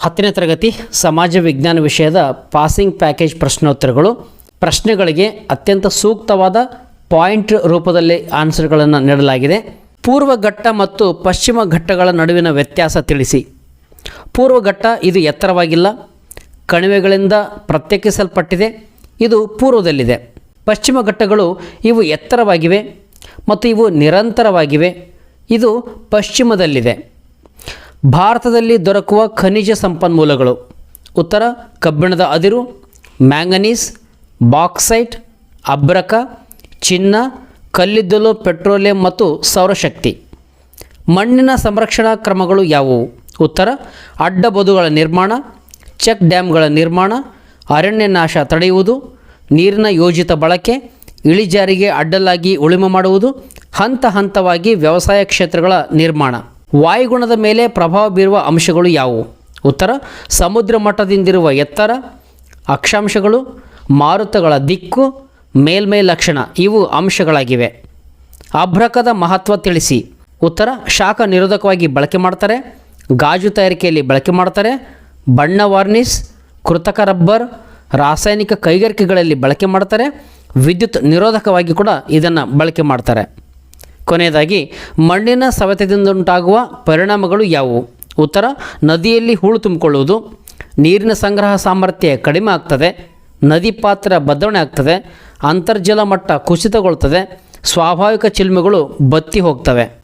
10ನೇ ತರಗತಿ ಸಮಾಜ ವಿಜ್ಞಾನ ವಿಷಯದ ಪಾಸಿಂಗ್ ಪ್ಯಾಕೇಜ್ ಪ್ರಶ್ನೋತ್ತರಗಳು. ಪ್ರಶ್ನೆಗಳಿಗೆ ಅತ್ಯಂತ ಸೂಕ್ತವಾದ ಪಾಯಿಂಟ್ ರೂಪದಲ್ಲಿ ಆನ್ಸರ್ಗಳನ್ನು ನೀಡಲಾಗಿದೆ. ಪೂರ್ವ ಘಟ್ಟ ಮತ್ತು ಪಶ್ಚಿಮ ಘಟ್ಟಗಳ ನಡುವಿನ ವ್ಯತ್ಯಾಸ ತಿಳಿಸಿ. ಪೂರ್ವ ಘಟ್ಟ ಇದು ಎತ್ತರವಾಗಿಲ್ಲ, ಕಣಿವೆಗಳಿಂದ ಪ್ರತ್ಯೇಕಿಸಲ್ಪಟ್ಟಿದೆ, ಇದು ಪೂರ್ವದಲ್ಲಿದೆ. ಪಶ್ಚಿಮ ಘಟ್ಟಗಳು ಇವು ಎತ್ತರವಾಗಿವೆ ಮತ್ತು ಇವು ನಿರಂತರವಾಗಿವೆ, ಇದು ಪಶ್ಚಿಮದಲ್ಲಿದೆ. ಭಾರತದಲ್ಲಿ ದೊರಕುವ ಖನಿಜ ಸಂಪನ್ಮೂಲಗಳು. ಉತ್ತರ ಕಬ್ಬಿಣದ ಅದಿರು, ಮ್ಯಾಂಗನೀಸ್, ಬಾಕ್ಸೈಟ್, ಅಬ್ರಕ, ಚಿನ್ನ, ಕಲ್ಲಿದ್ದಲು, ಪೆಟ್ರೋಲಿಯಂ ಮತ್ತು ಸೌರಶಕ್ತಿ. ಮಣ್ಣಿನ ಸಂರಕ್ಷಣಾ ಕ್ರಮಗಳು ಯಾವುವು? ಉತ್ತರ ಅಡ್ಡಬದುಗಳ ನಿರ್ಮಾಣ, ಚೆಕ್ ಡ್ಯಾಮ್ಗಳ ನಿರ್ಮಾಣ, ಅರಣ್ಯ ನಾಶ ತಡೆಯುವುದು, ನೀರಿನ ಯೋಜಿತ ಬಳಕೆ, ಇಳಿಜಾರಿಗೆ ಅಡ್ಡಲಾಗಿ ಉಳುಮೆ ಮಾಡುವುದು, ಹಂತ ಹಂತವಾಗಿ ವ್ಯವಸಾಯ ಕ್ಷೇತ್ರಗಳ ನಿರ್ಮಾಣ. ವಾಯುಗುಣದ ಮೇಲೆ ಪ್ರಭಾವ ಬೀರುವ ಅಂಶಗಳು ಯಾವುವು? ಉತ್ತರ ಸಮುದ್ರ ಮಟ್ಟದಿಂದಿರುವ ಎತ್ತರ, ಅಕ್ಷಾಂಶಗಳು, ಮಾರುತಗಳ ದಿಕ್ಕು, ಮೇಲ್ಮೈ ಲಕ್ಷಣ ಇವು ಅಂಶಗಳಾಗಿವೆ. ಅಭ್ರಕದ ಮಹತ್ವ ತಿಳಿಸಿ. ಉತ್ತರ ಶಾಖ ನಿರೋಧಕವಾಗಿ ಬಳಕೆ ಮಾಡ್ತಾರೆ, ಗಾಜು ತಯಾರಿಕೆಯಲ್ಲಿ ಬಳಕೆ ಮಾಡ್ತಾರೆ, ಬಣ್ಣ ವಾರ್ನಿಸ್, ಕೃತಕ ರಬ್ಬರ್, ರಾಸಾಯನಿಕ ಕೈಗಾರಿಕೆಗಳಲ್ಲಿ ಬಳಕೆ ಮಾಡ್ತಾರೆ, ವಿದ್ಯುತ್ ನಿರೋಧಕವಾಗಿ ಕೂಡ ಇದನ್ನು ಬಳಕೆ ಮಾಡ್ತಾರೆ. ಕೊನೆಯದಾಗಿ ಮಣ್ಣಿನ ಸವೆತದಿಂದುಂಟಾಗುವ ಪರಿಣಾಮಗಳು ಯಾವುವು? ಉತ್ತರ ನದಿಯಲ್ಲಿ ಹೂಳು ತುಂಬಿಕೊಳ್ಳುವುದು, ನೀರಿನ ಸಂಗ್ರಹ ಸಾಮರ್ಥ್ಯ ಕಡಿಮೆ ಆಗ್ತದೆ, ನದಿ ಪಾತ್ರ ಬದಲಾವಣೆ ಆಗ್ತದೆ, ಅಂತರ್ಜಲ ಮಟ್ಟ ಕುಸಿತಗೊಳ್ತದೆ, ಸ್ವಾಭಾವಿಕ ಚಿಲುಮೆಗಳು ಬತ್ತಿ ಹೋಗ್ತವೆ.